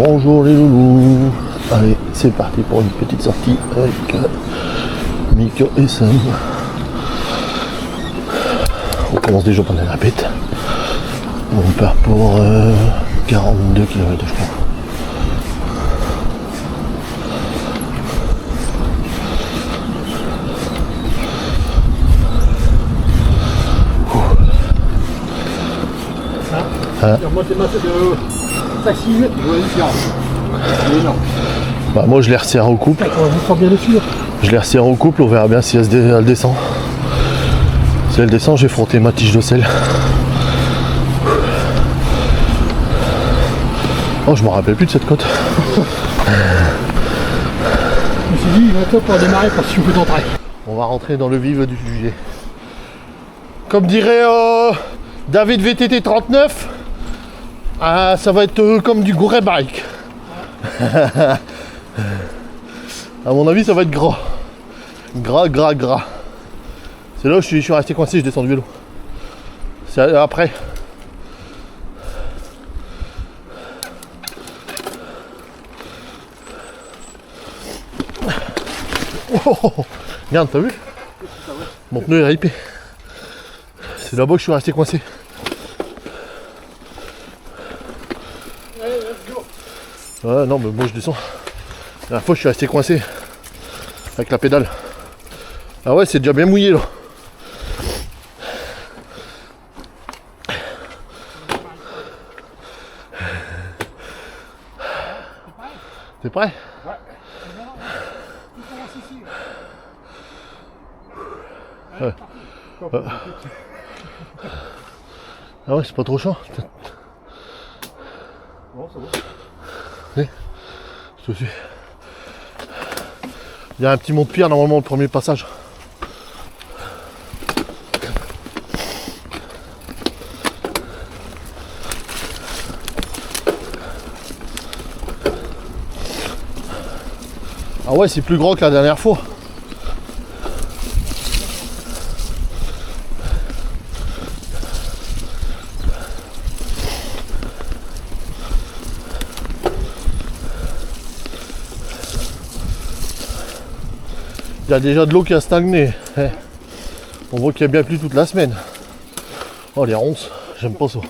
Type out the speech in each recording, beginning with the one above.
Bonjour les loulous. Allez, c'est parti pour une petite sortie avec Mika et Sam. On commence déjà par la répète. On part pour 42 km je crois. Moi c'est massé de facile, je vois une différence. C'est énorme. Bah moi je les resserre au couple. On va faire bien le suivre. Je les resserre au couple, on verra bien si elle descend. Si elle descend, j'ai frotté ma tige de sel. Oh, je me rappelle plus de cette côte. Je me suis dit, il va top pour démarrer parce que je peux t'entrer. On va rentrer dans le vif du sujet. Comme dirait David VTT 39, ça va être comme du Gouret Bike. À mon avis, ça va être gras. Gras. C'est là où je suis resté coincé, je descends du vélo. C'est après. Oh, regarde, t'as vu? Mon pneu est ripé. C'est là-bas que je suis resté coincé. Ouais, non, mais moi je descends. La dernière fois, je suis resté coincé avec la pédale. Ah ouais, c'est déjà bien mouillé là. T'es prêt? Ouais. Tu commences ici. Ouais. Ah ouais, c'est pas trop chaud. Bon, ça va. Oui, je te suis. Il y a un petit mont de pierre normalement au premier passage. Ah ouais, c'est plus grand que la dernière fois. Il y a déjà de l'eau qui a stagné. On voit qu'il y a bien plu toute la semaine. Oh les ronces, j'aime pas ça.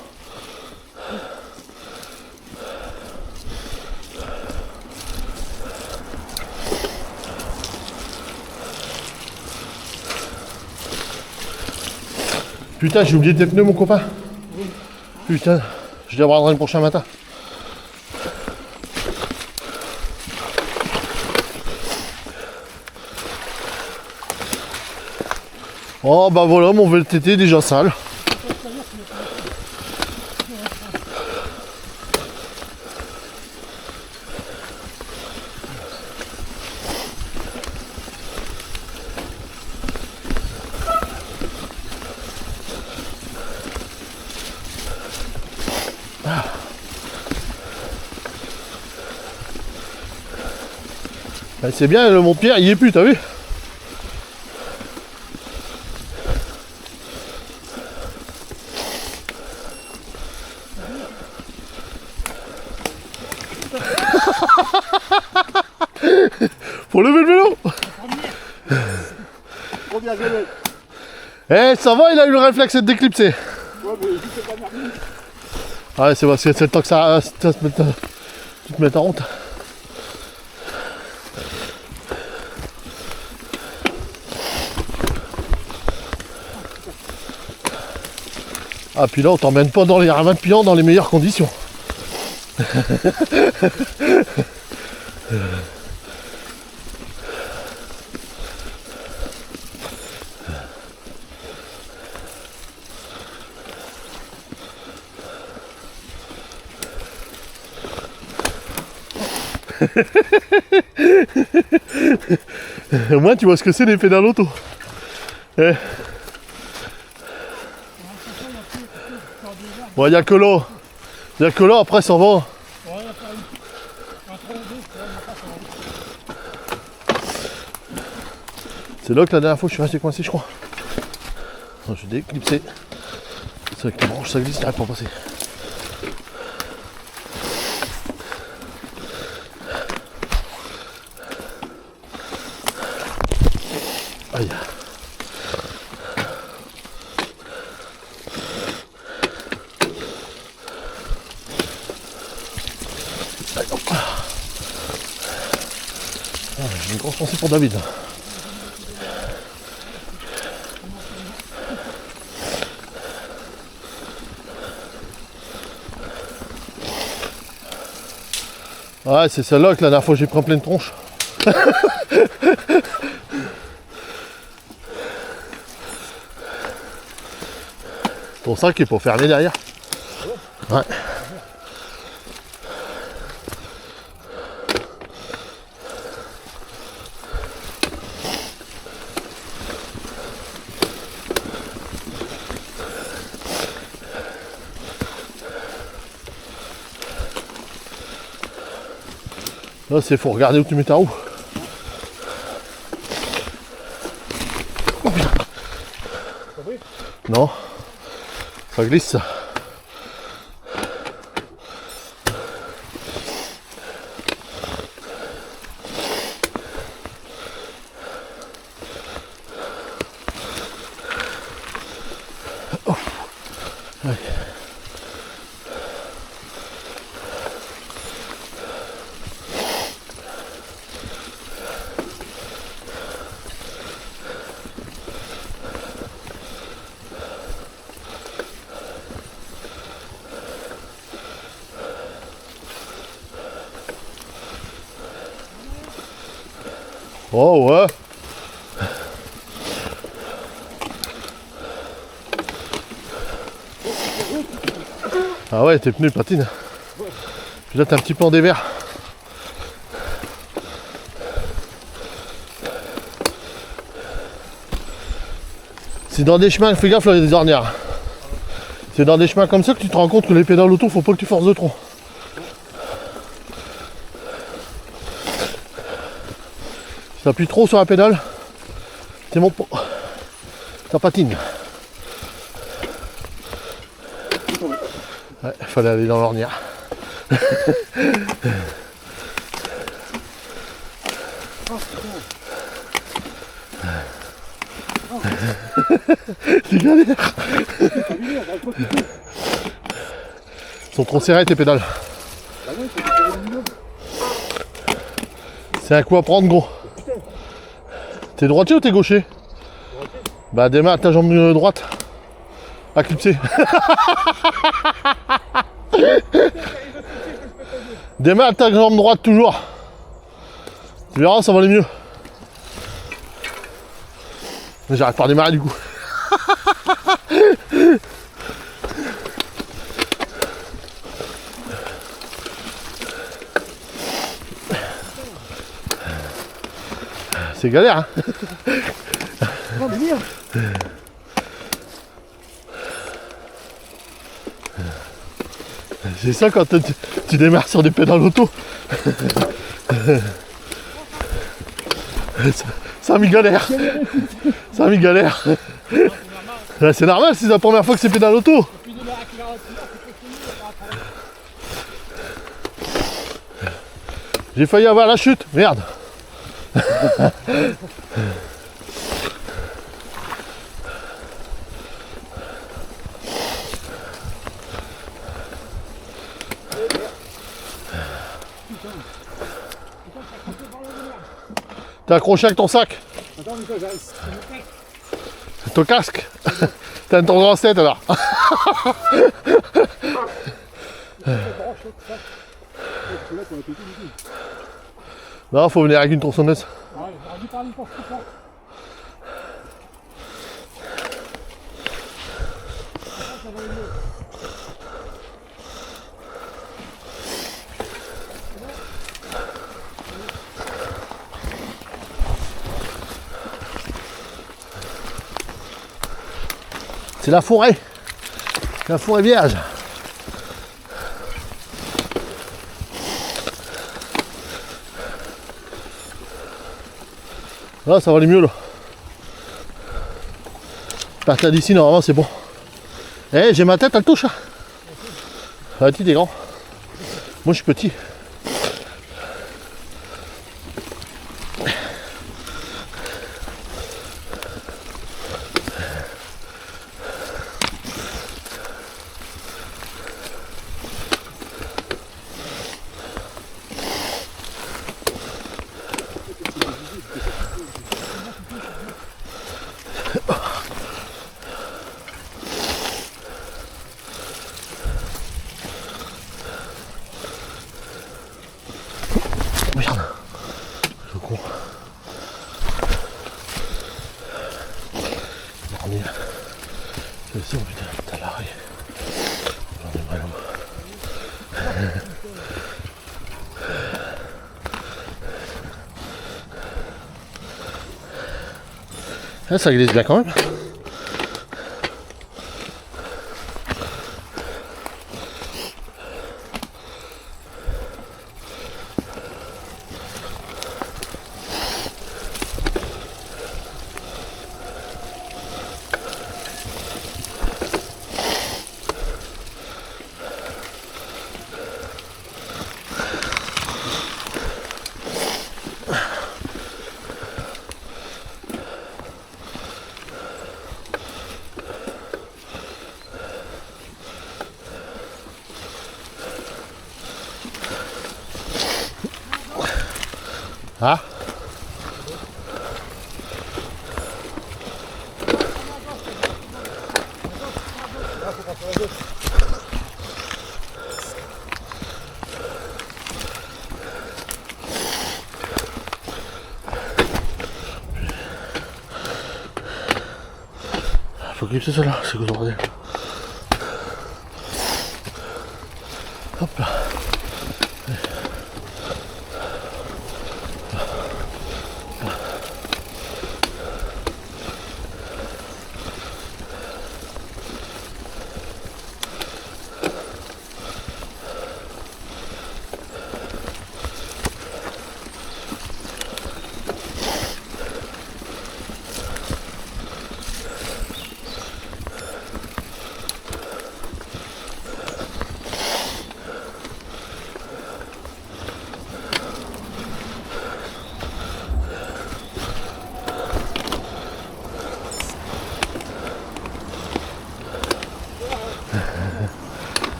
Putain, j'ai oublié tes pneus mon copain. Putain, je les reprendrai le prochain matin. Oh bah voilà, mon VTT est déjà sale. Ah, c'est bien, le Mont-Pierre, il y est plus, t'as vu? Faut lever le vélo. Eh, ça va, il a eu le réflexe de déclipser. Ouais, mais juste pas merveilleux. Ah ouais, c'est parce que c'est le temps que ça tu te mets en honte. Ah puis là on t'emmène pas dans les ravins de Pian dans les meilleures conditions. Au moins tu vois ce que c'est les pédales auto. Eh. Bon, il n'y a que là. Il n'y a que là, après ça va. C'est là que la dernière fois je suis resté coincé, je crois. Non, je suis déclipsé. C'est avec les branches, ça glisse, ça n'arrive pas à passer. J'ai une grosse pensée pour David. Ouais, c'est celle-là que la dernière fois j'ai pris en pleine tronche. Ton sac est pour fermer derrière. Ouais. Là, c'est faut regarder où tu mets ta roue. Oh putain. Non, ça glisse ça. Oh. Ouais. Oh ouais. Ah ouais, tes pneus patinent. Puis là t'as un petit peu en dévers. C'est dans des chemins, fais gaffe là, il y a des ornières. C'est dans des chemins comme ça que tu te rends compte que les pédales auto, faut pas que tu forces de trop. Si t'appuies trop sur la pédale, c'est bon pour... ça patine. Ouais, fallait aller dans l'ornière. C'est galère. Ils sont trop serrés tes pédales. C'est un coup à prendre gros. T'es droitier ou t'es gaucher? Bah démarre ta jambe droite. À clipser. Démarre ta jambe droite toujours. Tu verras, ça va aller mieux. Mais j'arrête pas de démarrer du coup. C'est galère hein. C'est ça quand tu démarres sur des pédales auto. Ça m'y galère. Ça m'y galère. C'est normal, c'est la première fois que c'est pédale auto. J'ai failli avoir la chute, merde. T'es accroché avec ton sac. Attends, mais j'arrive. Ton casque. T'as ton grand set alors. Non, faut venir avec une tronçonneuse. C'est la forêt. La forêt vierge. Là, ça va aller mieux là. Partir d'ici, normalement, c'est bon. Eh, j'ai ma tête, elle touche. Ah, tu es grand. Moi, je suis petit. Ah, ça glisse bien quand même. Ah. Faut clipser ça là, c'est quoi le bordel? Hop là.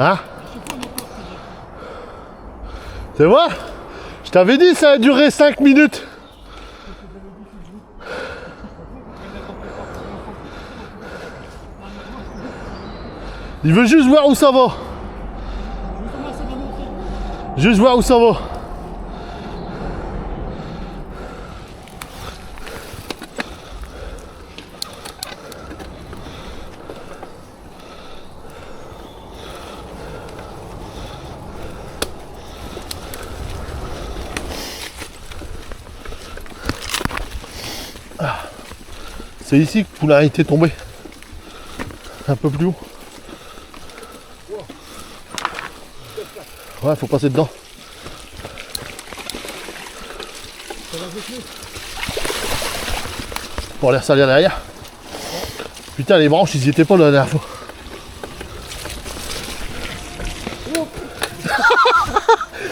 Hein? C'est vrai? Je t'avais dit ça a duré 5 minutes. Il veut juste voir où ça va. Juste voir où ça va. C'est ici que Poulain a été tombé. Un peu plus haut. Ouais, faut passer dedans. Pour aller salir derrière. Putain, les branches, ils y étaient pas la dernière fois.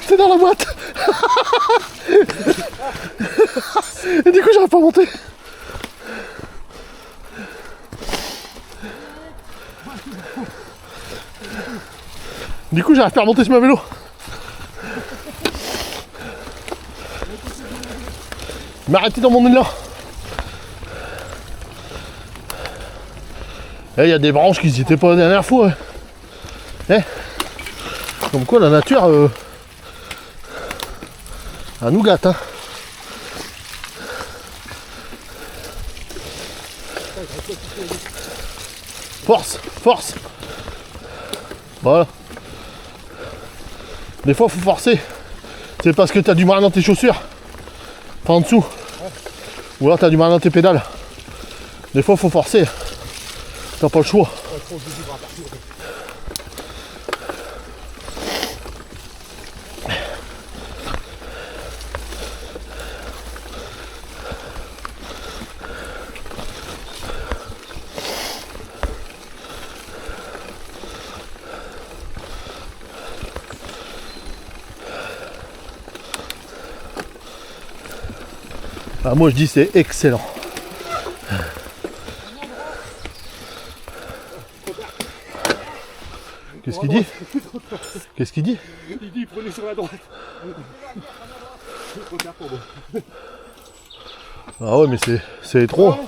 C'est dans la boîte. Et du coup, j'aurais pas monté. Du coup, j'arrive pas à remonter sur ma vélo. Il m'a arrêté dans mon élan. Eh, il y a des branches qui n'y étaient pas la dernière fois. Eh, comme quoi la nature, elle nous gâte. Hein. Force, force. Voilà. Des fois, faut forcer. C'est parce que tu as du mal dans tes chaussures. Enfin, en dessous. Ou alors tu as du mal dans tes pédales. Des fois, faut forcer. T'as pas le choix. Ah, moi je dis c'est excellent. Qu'est-ce qu'il dit? Qu'est-ce qu'il dit? Il dit prenez sur la droite. Ah ouais, mais c'est étroit.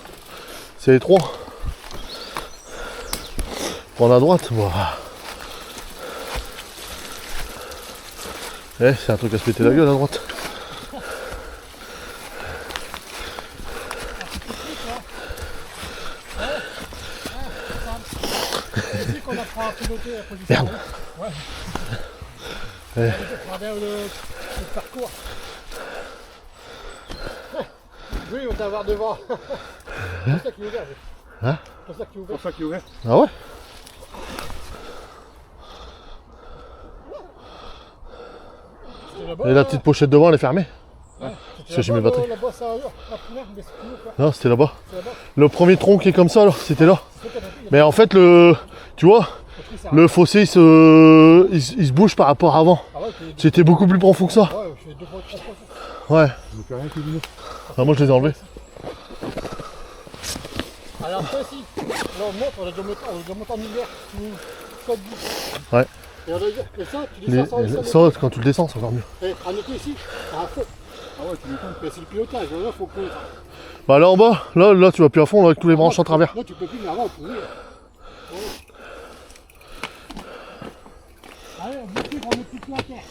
C'est étroit. Prends la droite, moi. Eh, c'est un truc à se péter la gueule à droite. Merde. Ouais. À travers le parcours. Oui, on va t'avoir devant. C'est pour ça qu'il est ouvert. Hein? C'est pour ça qu'il est ouvert. C'est pour ça qu'il est ouvert. Ah ouais? Et la petite pochette devant elle est fermée. Ouais. C'est chez mes batteries. Là-bas, ça mais c'est plus haut, quoi. Non, c'était là-bas. C'est là-bas. Le premier tronc qui est comme ça, c'était là. C'est toi qui as compris, Mais en fait, tu vois, le fossé il se bouge par rapport à avant. Ah ouais, C'était beaucoup plus profond que ça. ouais, je fais 2 fois 3 fois. Ouais. Donc rien qui est venu. Ah, moi je les ai enlevés. Alors ça aussi, là on monte, on a déjà monté en hiver, soit 10. Ouais. Et on a dit, et ça, tu descends sans Ça, quand tu le descends, c'est encore mieux. Et à noter ici, c'est un fond. Ah ouais, tu m'étonnes. Mais c'est le pilotage, là, faut que... Bah là en bas, là tu vas plus à fond là, avec tous les branches en travers. Là tu peux plus, mais avant on pouvait. Allez, on boucle, on met plus à terre.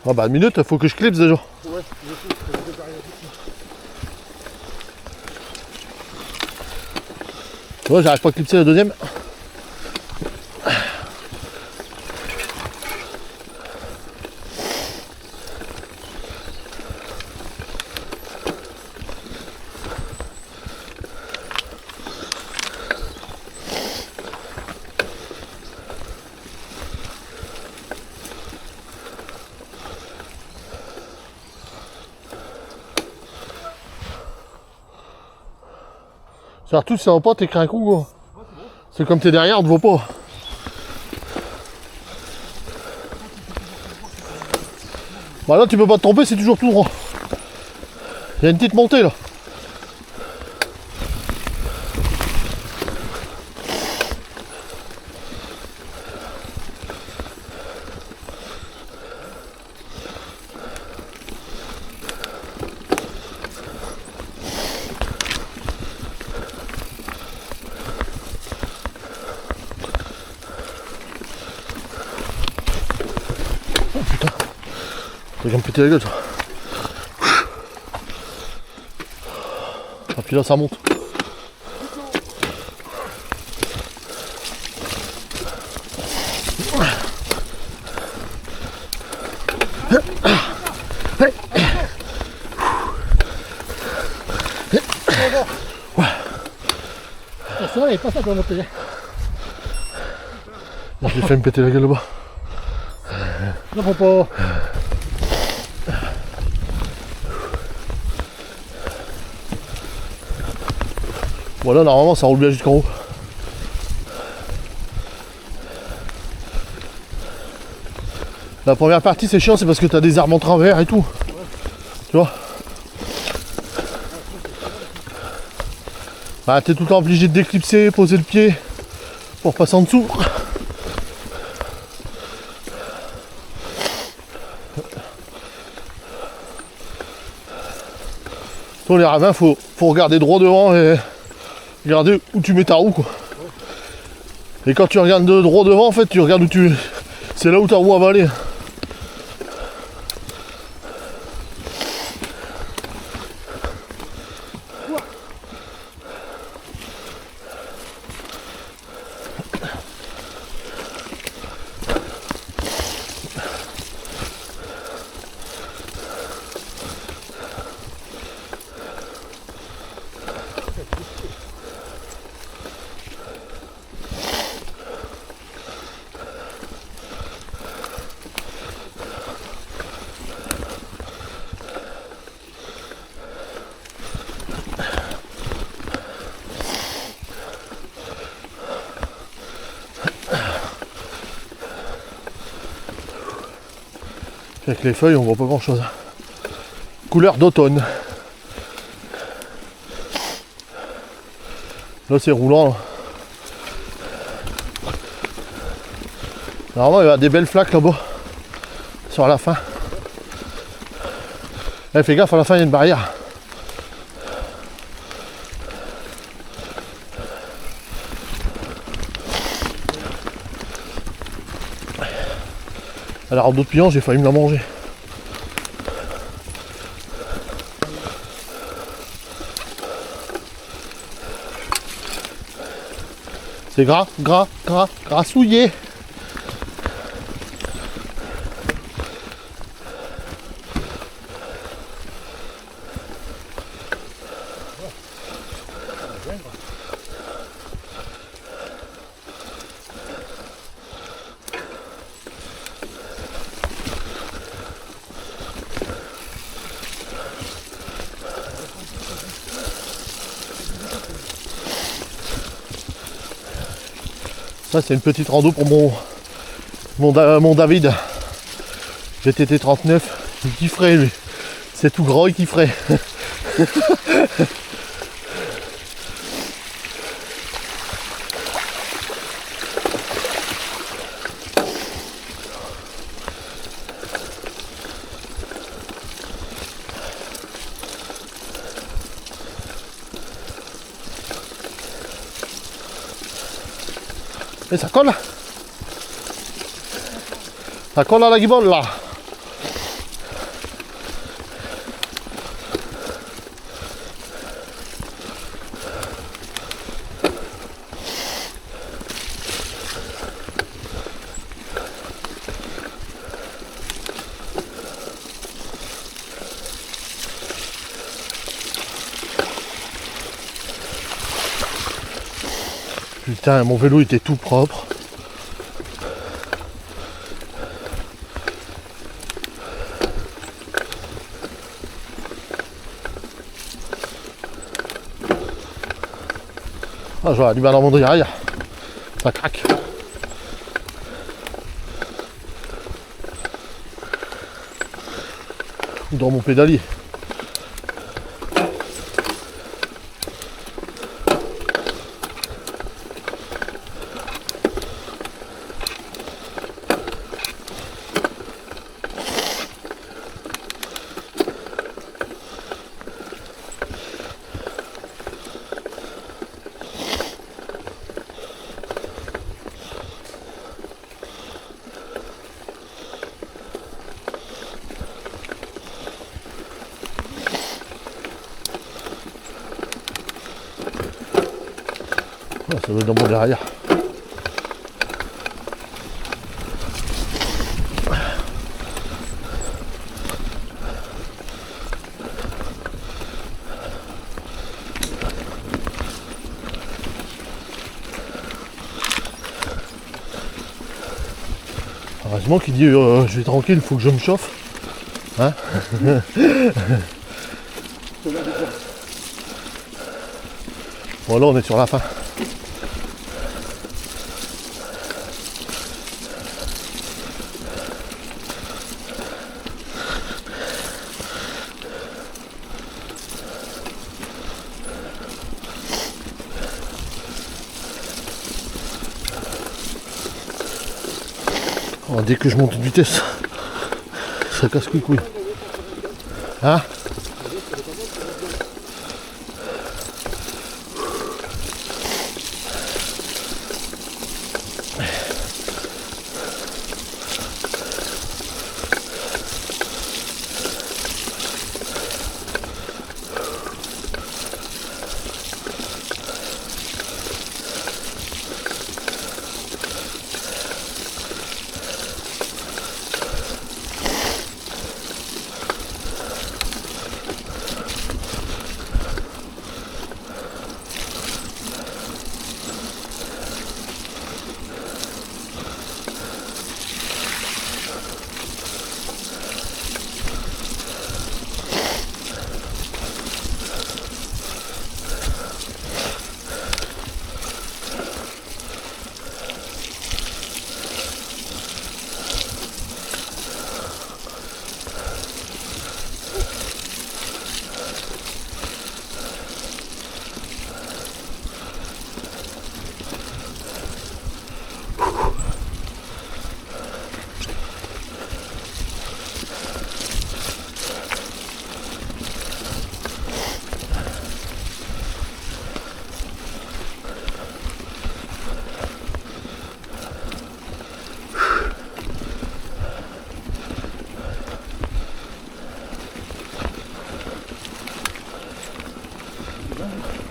Ah bah une minute, faut que je clipse déjà. Ouais, je sais, je vais débarrer Tu vois, j'arrive pas à clipser la deuxième. Surtout si ça va pas, t'écris un coup gros. C'est comme t'es derrière, on te voit pas. Bah là tu peux pas te tromper, c'est toujours tout droit. Il y a une petite montée là. Ça va me péter la gueule ça. Ah puis là ça monte. C'est vrai, il est pas ça qu'on va monter. J'ai fait me péter la gueule là-bas. Non, faut pas. Voilà, normalement ça roule bien jusqu'en haut. La première partie c'est chiant, c'est parce que t'as des arbres en travers et tout. Tu vois? Bah t'es tout le temps obligé de déclipser, poser le pied pour passer en dessous. Sur les ravins, faut regarder droit devant et regarder où tu mets ta roue quoi. Et quand tu regardes de droit devant, en fait, tu regardes où tu... C'est là où ta roue va aller. Avec les feuilles, on voit pas grand chose. Couleur d'automne. Là c'est roulant. Là. Normalement il y a des belles flaques là-bas. Sur la fin. Eh, fais gaffe, à la fin il y a une barrière. Alors d'autres pigeons, j'ai failli me la manger. C'est grassouillé. bien, quoi. Ça c'est une petite rando pour mon David. GTT 39, il kifferait lui. C'est tout gros, il kifferait. Et ça colle. Ça colle à la guibole là. Putain, mon vélo était tout propre. Ah, j'aurais du mal à mon derrière. Ça craque. Dans mon pédalier. Ah, ça doit être dans mon derrière. Heureusement qu'il dit je vais tranquille, il faut que je me chauffe. Hein? Bon là on est sur la fin. Oh, dès que je monte de vitesse, ça casse les couilles. Hein?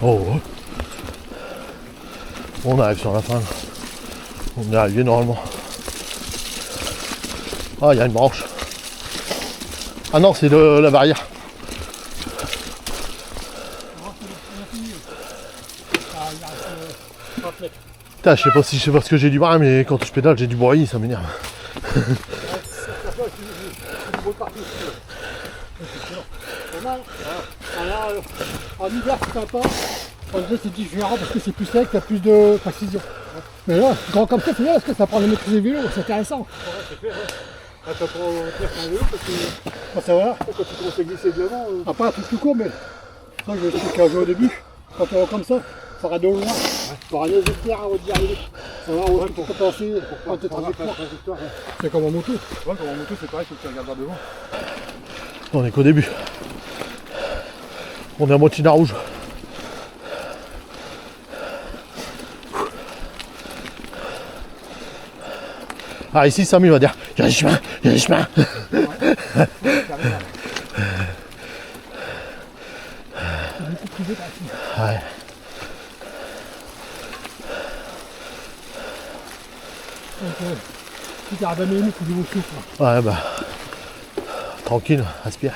Oh, on arrive sur la fin. On est arrivé normalement. Ah, il y a une branche. Ah non, c'est la barrière. il reste 30 mètres. Putain, je sais pas si c'est parce que j'ai du bras, mais quand je pédale, j'ai du bruit, ça m'énerve. Ouais, c'est pour ça que je roule partout. Pas mal. Alors, en hiver, c'est sympa. En été, c'est différent parce que c'est plus sec, t'as plus de précision. Mais là, grand comme ça, c'est bien parce que ça prend les maîtrises des vélos, c'est intéressant. Ouais, c'est clair, ouais. Ah, ça prend pire qu'un vélo parce que. Ça va. Quand tu commences à glisser devant. Après, un truc tout court, mais. Ça, je sais qu'un jeu au début, quand on va comme ça va de loin. Tu auras des éclairs avant d'y arriver. Ça va, ouais, pour compenser, pour tes trajectoires. C'est comme en moto. Ouais, comme en moto, c'est pareil, faut que tu regardes vers devant. On est qu'au début. On est à moitié de la rouge. Ah, ici, Samy va dire, il y a des chemins, il y a des chemins. Ouais. Donc, si tu as abandonné, il faut du beau souffle. Ouais, bah, tranquille, aspire.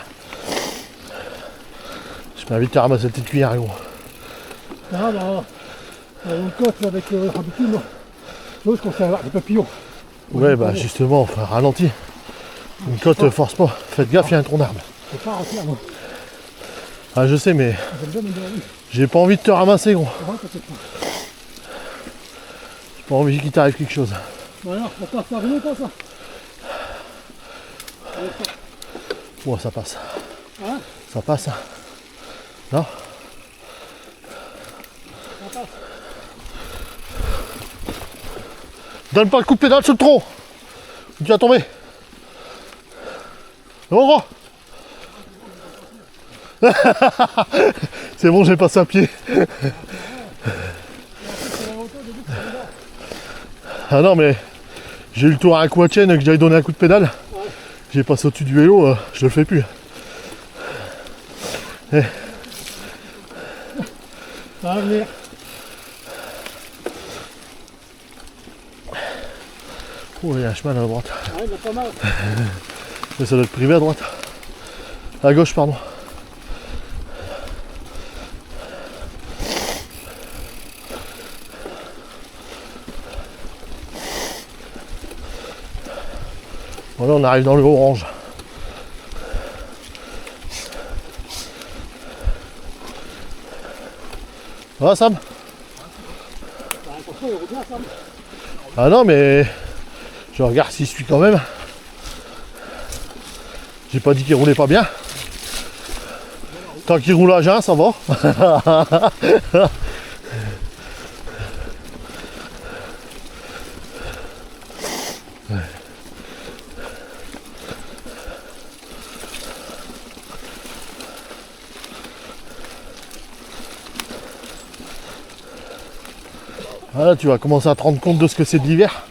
Je m'invite à ramasser la petite cuillère, gros. Ah, bah, une côte avec l'habitude, moi. Je qu'on sait avoir des papillons. Ouais, bah, justement, enfin, ralentis. Une côte, force pas. Faites gaffe, il y a un tronc d'arbre. Je peux pas ralentir, moi. Ah, je sais, mais J'aime bien me dire oui. j'ai pas envie de te ramasser, gros. Ouais, peut-être pas. J'ai pas envie qu'il t'arrive quelque chose. Voilà, on passe par où, pas ça? Bon, ça passe. Hein? Ça passe. Non? Ça passe. Donne pas le coup de pédale sur le tronc. Tu vas tomber. C'est bon, gros. C'est bon, j'ai passé à pied. Ah non, mais j'ai eu le tour à un coup à tienne que j'avais donné un coup de pédale. J'ai passé au-dessus du vélo, je le fais plus. Ça va venir. Oh, il y a un chemin à la droite. Ouais, il y en a pas mal. Mais ça doit être privé à droite. À gauche, pardon. Voilà, on arrive dans le orange. Ça va, Sam? Bah, attention, il roule bien, ça. Ah non, mais je regarde s'il suit quand même. J'ai pas dit qu'il roulait pas bien. Tant qu'il roule à jeun, ça va. Voilà, tu vas commencer à te rendre compte de ce que c'est de l'hiver.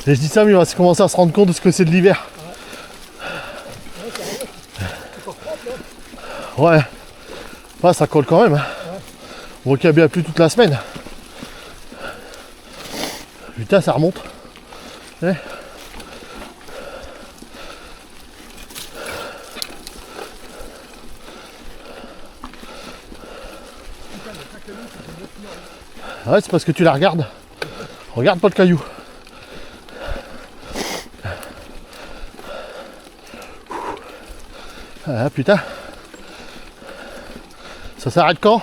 Et je dis ça, mais il va commencer à se rendre compte de ce que c'est de l'hiver. Ouais. Ouais, ça colle quand même. Hein. On voit qu'il y a bien plu toute la semaine. Putain, ça remonte. Ouais. Ouais, c'est parce que tu la regardes. Regarde pas le caillou. Ah putain. Ça s'arrête quand?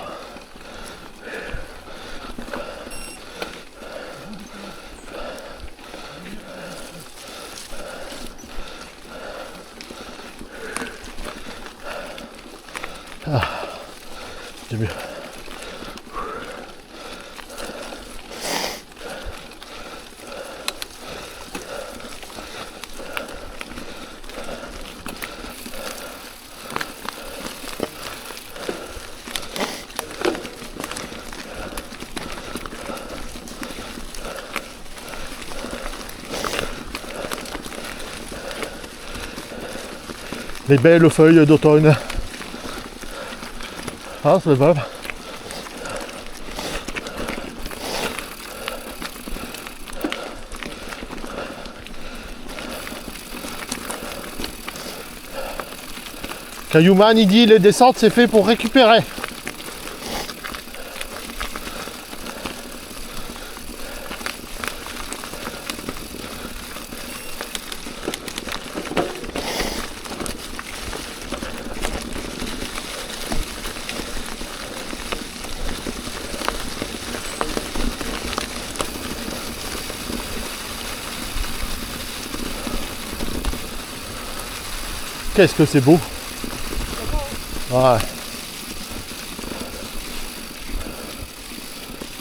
Ah, c'est mieux. Les belles feuilles d'automne. Ah, c'est pas grave. Caillouman, il dit les descentes c'est fait pour récupérer. qu'est-ce que c'est beau. Ouais.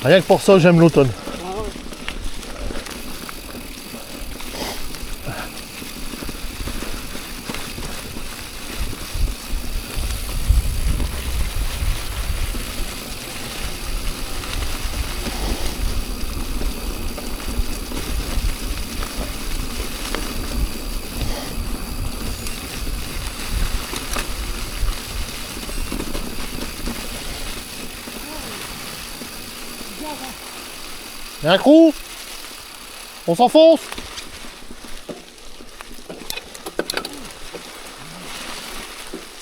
Rien que pour ça, j'aime l'automne. Y'a un trou. On s'enfonce.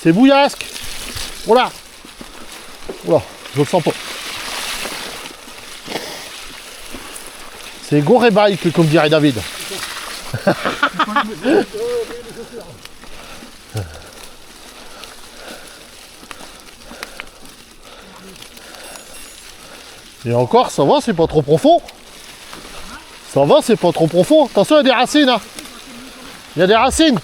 C'est bouillasque. Voilà. Oula, je le sens pas. C'est Goré Bike, comme dirait David. Et encore, ça va, c'est pas trop profond. Ça va, c'est pas trop profond. Attention, il y a des racines. Hein. Il y a des racines.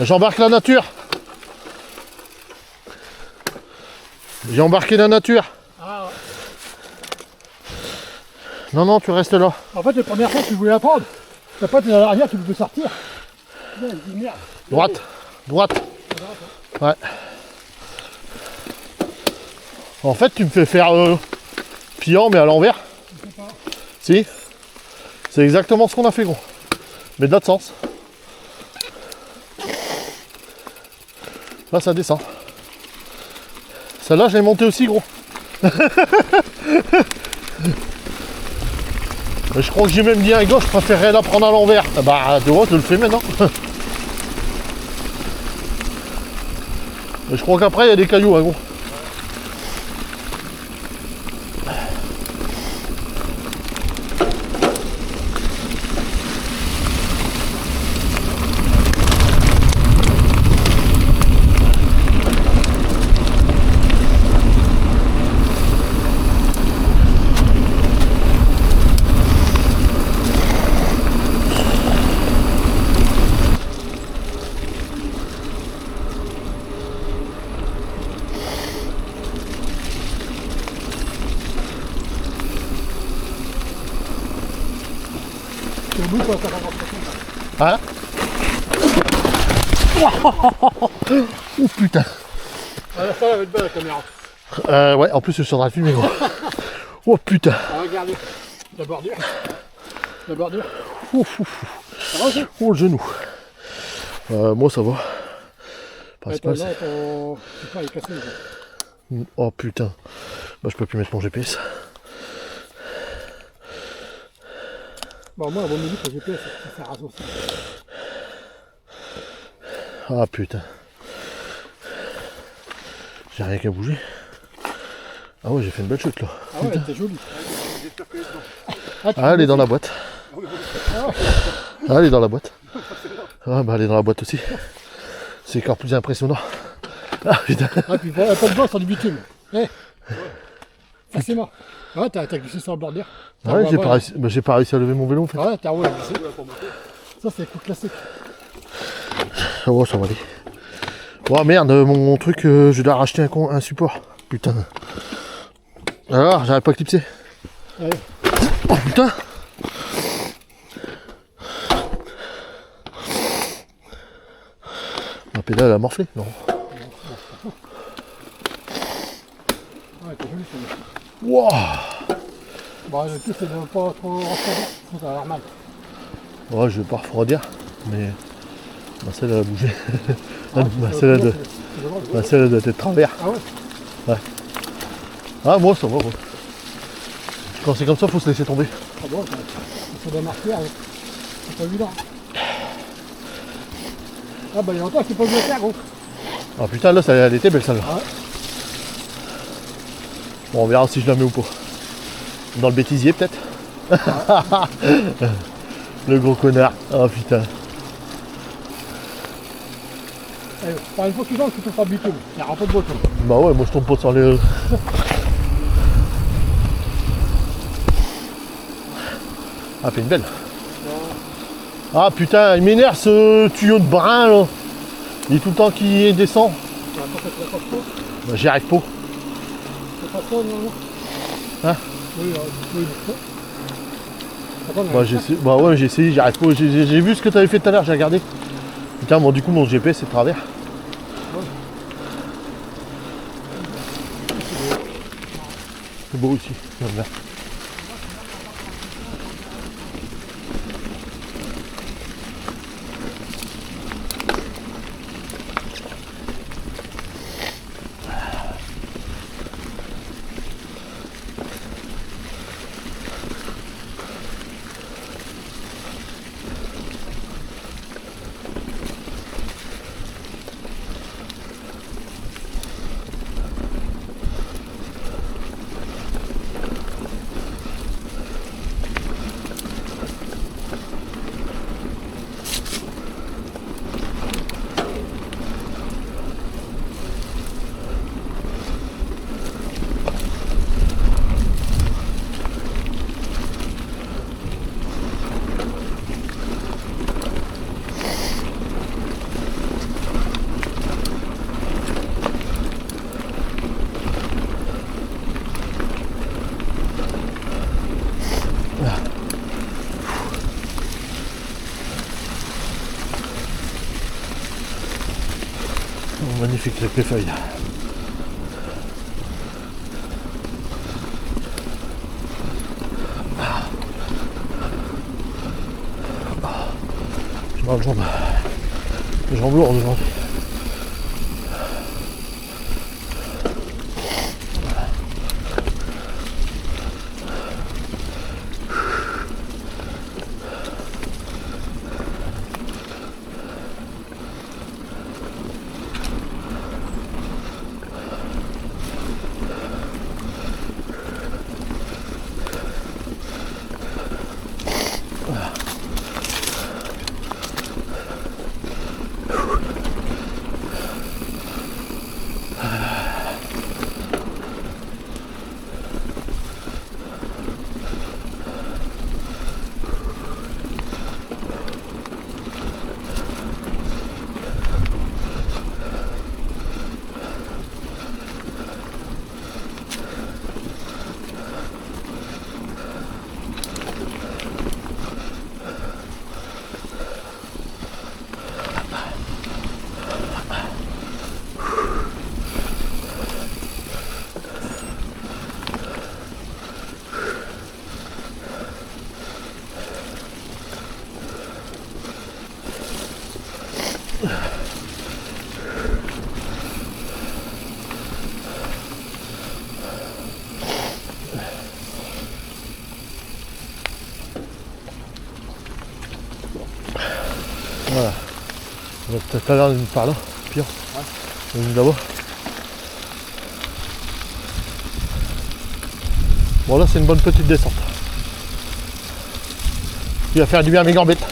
J'embarque la nature. J'ai embarqué la nature. Ah, ouais. Non, non, tu restes là. En fait, la première fois que tu voulais apprendre, t'as pas été dans l'arrière, tu peux sortir. Là, je dis merde. Droite. Droite. Ouais. En fait, tu me fais faire pillant, mais à l'envers. Si. C'est exactement ce qu'on a fait, gros. Mais de l'autre sens. Là, ça descend. Celle-là, je l'ai montée aussi, gros. Je crois que j'ai même dit à un gars, je préférerais la prendre à l'envers. Ah bah, tu vois, je le fais maintenant. Mais je crois qu'après, il y a des cailloux, hein, gros. C'est au bout, quoi, ça va rentrer. Hein. Oh putain. Ah, ça, elle va être belle la caméra. Ouais, en plus, je suis en train de filmer, gros. Oh putain. Ah, regardez. La bordure. La bordure. Ouf, ouf. Ça va aussi? Oh, le genou. Moi, ça va. Ouais, Pas, là, ton... Je sais pas, il est cassé. Là. Oh putain. Bah, je peux plus mettre mon GPS. Bon, moi, à mon avis, le GPS, ça sert à ça aussi. Ah putain. J'ai rien qu'à bouger. Ah ouais, j'ai fait une belle chute là. Ah ouais, t'es joli. Ah, elle est dans la boîte. Ah, elle est dans la boîte. Ah bah elle est dans la boîte aussi. C'est encore plus impressionnant. Ah putain. Ah, puis pas de boss sur du bitume. Eh, forcément. Ah, t'as glissé sur la bordure. Ah ouais, j'ai pas réussi à lever mon vélo en fait. Ah ouais, t'as roulé à glisser. Ça, c'est le coup classique. Oh, ça va aller. Oh merde, mon truc, je dois racheter un support. Putain. Alors, j'arrive pas à clipser. Ouais. Oh putain. Ma pédale a morflé, non? Ouais, t'es joli, ça. Wow. Bon, le tout, c'est de pas trop refroidir. Ça va avoir mal. Ouais, je vais pas refroidir, mais ma selle elle a bougé. Ah, ma selle elle doit être de travers. Ah ouais? Ouais. Ah, moi ça va. Ouais. Quand c'est comme ça, faut se laisser tomber. Ah bon, ça doit marquer. Hein. C'est pas évident. Ah bah il y a longtemps que c'est pas vu faire, gros. Ah putain, là, elle était belle celle-là. Ah ouais. Bon, on verra si je la mets ou pas. Dans le bêtisier, peut-être. Ah. Le gros connard. Ah putain. Par une fois que tu sens que tu peux pas bitume. Il n'y a pas de bouton. Bah ouais, moi je tombe pas sur les... Ah, fait une belle. Ah putain, il m'énerve ce tuyau de brin là. Il est tout le temps qui descend. Bah, j'y arrive pas. Hein? Bah ouais, j'ai essayé, j'y arrive pas. J'ai vu ce que tu avais fait tout à l'heure, j'ai regardé. Putain, bon, du coup, mon GPS est de travers. C'est beau aussi, j'aime bien. Magnifique les feuilles. J'ai mal aux jambes. Les jambes lourdes aujourd'hui. Voilà. On va peut-être aller par là, pire. Ouais. D'abord. Bon là c'est une bonne petite descente. Il va faire du bien à mes gambettes.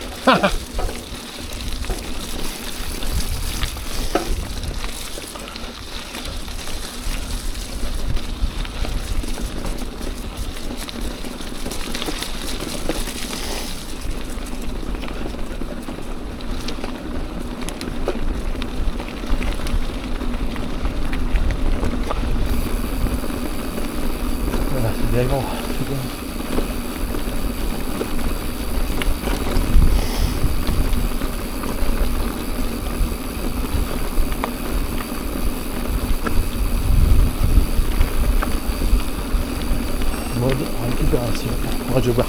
Voilà, c'est bien grand. C'est bien. Mode récupération. Moi je bois.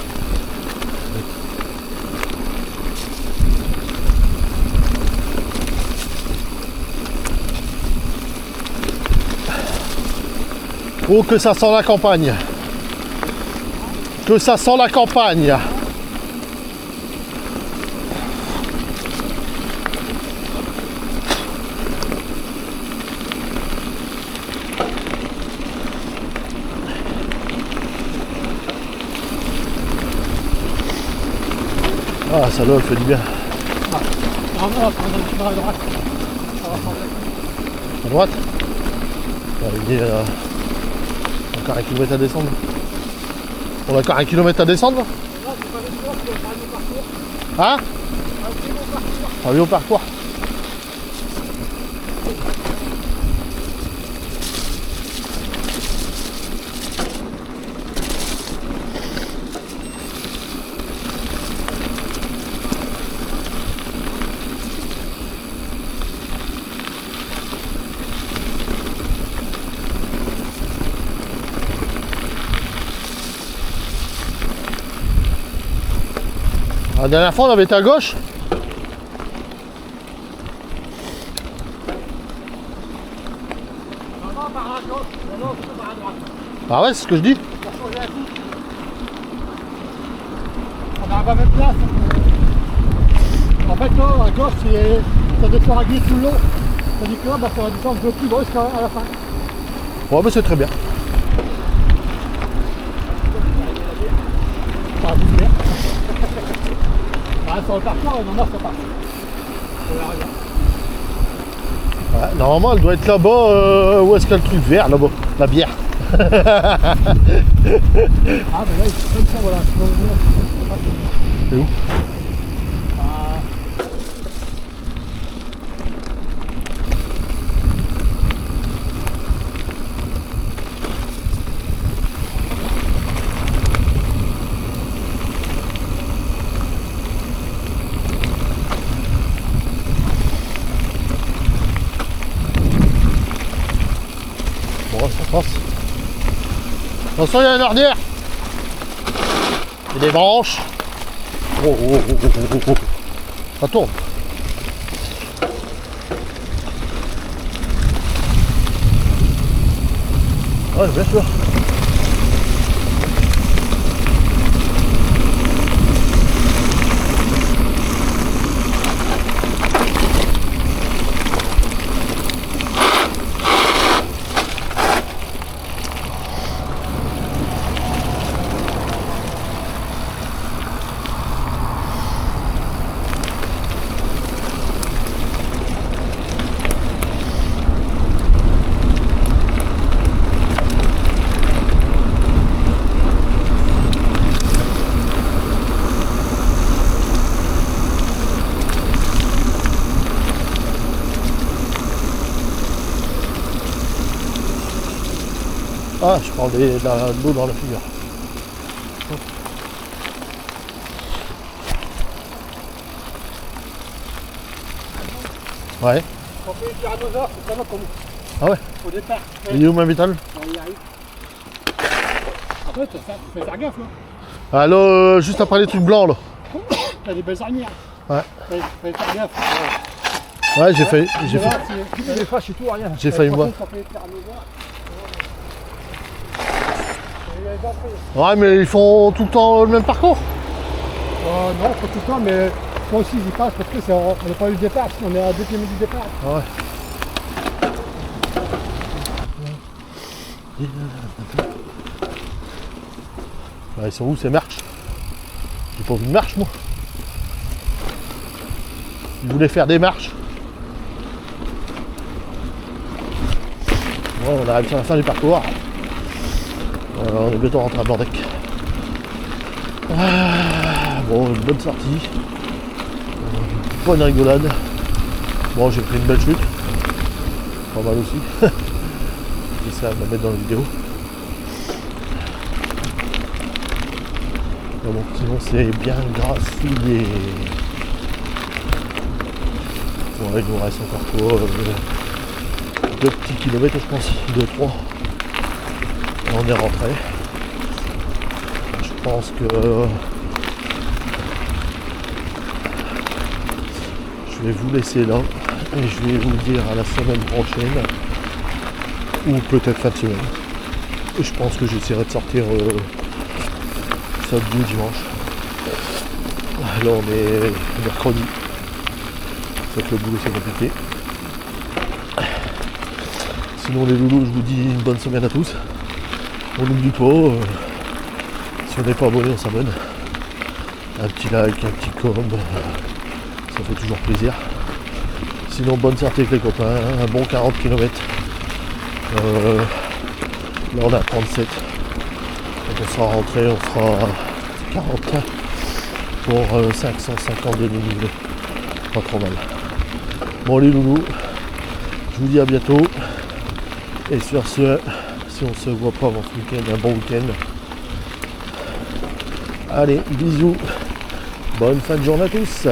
Oh que ça sent la campagne. Que ça sent la campagne. Ah ça là, elle fait du bien. On va prendre un petit peu à droite. À droite. Il y a encore 1 km à descendre. On a encore 1 km à descendre là. Non, c'est pas le sport, c'est le parcours. Hein? Un vélo parcours. La dernière fois on avait été à gauche. Non, par à gauche, non, par à droite. Ah ouais, c'est ce que je dis. Pour changer la coupe. On a la même place. En fait, là, à gauche, ça doit faire aiguiller tout le long. Tandis que là, bah, ça a une distance de plus brusque à la fin. Ouais, mais c'est très bien. Ça va bouger. Ah, sur le parcours, non, non, c'est pas. Ouais, normalement, elle doit être là-bas. Où est-ce qu'il y a le truc vert là-bas? La bière. Ah, mais là, c'est comme ça, voilà. C'est où? Bon, ça passe. Attention, il y a une ornière. Il y a des branches. Oh, oh, oh, oh, oh, oh. Ça tourne. Ouais, bien sûr. Ah, je prends de l'eau dans la figure. Ouais. On fait une tyrannosaure, c'est ça comme Ah ouais. au départ. Il est où ma métal? On y arrive. Après, faut faire gaffe là. Ah là, juste après les trucs blancs là. T'as des belles arnières. Ouais. Faut faire gaffe. Ouais, j'ai failli. J'ai Là, fait. des fois, je suis tout rien. J'ai failli me voir. Ouais, mais ils font tout le temps le même parcours. Non, pas tout le temps, mais moi aussi j'y passe parce que on n'a pas eu le départ, on est à 2 km du départ. Ouais. Ils sont où ces marches? J'ai pas vu de marche moi. Ils voulaient faire des marches. Bon, on arrive sur la fin du parcours. On est bientôt rentré à Bordec. Bon, une bonne sortie. Bonne rigolade. Bon, j'ai pris une belle chute. Pas mal aussi. J'essaie de la mettre dans la vidéo. Mais bon, sinon c'est bien grassouillé. Bon, il nous reste encore quoi 2 petits kilomètres je pense, 2-3. On est rentré. Je pense que je vais vous laisser là et je vais vous dire à la semaine prochaine ou peut-être fin de semaine. Et je pense que j'essaierai de sortir samedi ou dimanche. Là on est mercredi. C'est que le boulot c'est compliqué. Sinon les loulous, je vous dis une bonne semaine à tous. On n'oublie pas, si on n'est pas abonné on s'abonne. Un petit like, un petit com, ça fait toujours plaisir. Sinon bonne sortie avec les copains, un bon 40 km. Là on est à 37. Quand on sera rentré on fera 40. pour 550 de dénivelé. Pas trop mal. Bon les loulous, je vous dis à bientôt. Et sur ce, si on se voit pas avant ce week-end, un bon week-end. Allez, bisous. Bonne fin de journée à tous.